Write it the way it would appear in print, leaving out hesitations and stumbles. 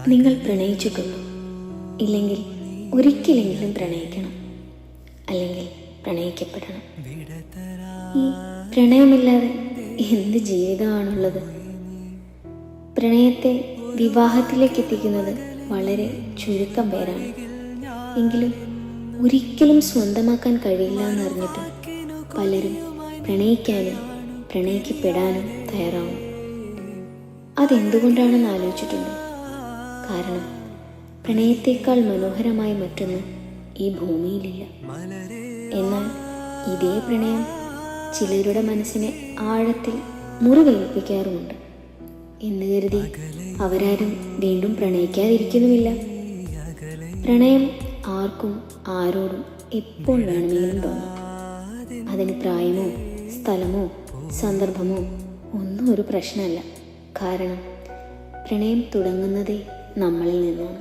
നിങ്ങൾ പ്രണയിച്ചിട്ടുണ്ടോ? ഇല്ലെങ്കിൽ ഒരിക്കലെങ്കിലും പ്രണയിക്കണം, അല്ലെങ്കിൽ പ്രണയിക്കപ്പെടണം. ഈ പ്രണയമില്ലാതെ എന്ത് ജീവിതമാണുള്ളത്? പ്രണയത്തെ വിവാഹത്തിലേക്ക് എത്തിക്കുന്നത് വളരെ ചുരുക്കം പേരാണ്. എങ്കിലും ഒരിക്കലും സ്വന്തമാക്കാൻ കഴിയില്ല എന്നറിഞ്ഞിട്ടും പലരും പ്രണയിക്കാനും പ്രണയിക്കപ്പെടാനും തയ്യാറാവും. അതെന്തുകൊണ്ടാണെന്ന് ആലോചിച്ചിട്ടുണ്ട്? കാരണം പ്രണയത്തേക്കാൾ മനോഹരമായ മറ്റൊന്ന് ഈ ഭൂമിയിലില്ല. എന്നാൽ ഇതേ പ്രണയം ചിലരുടെ മനസ്സിനെ ആഴത്തിൽ മുറിവേൽപ്പിക്കാറുമുണ്ട്. എന്ന് കരുതി അവരാരും വീണ്ടും പ്രണയിക്കാതിരിക്കുന്നുമില്ല. പ്രണയം ആർക്കും ആരോടും എപ്പോൾ വേണമെങ്കിലും തോന്നും. അതിന് പ്രായമോ സ്ഥലമോ സന്ദർഭമോ ഒന്നും ഒരു പ്രശ്നമല്ല. കാരണം പ്രണയം തുടങ്ങുന്നതേ നമ്മളിൽ നിന്നാണ്.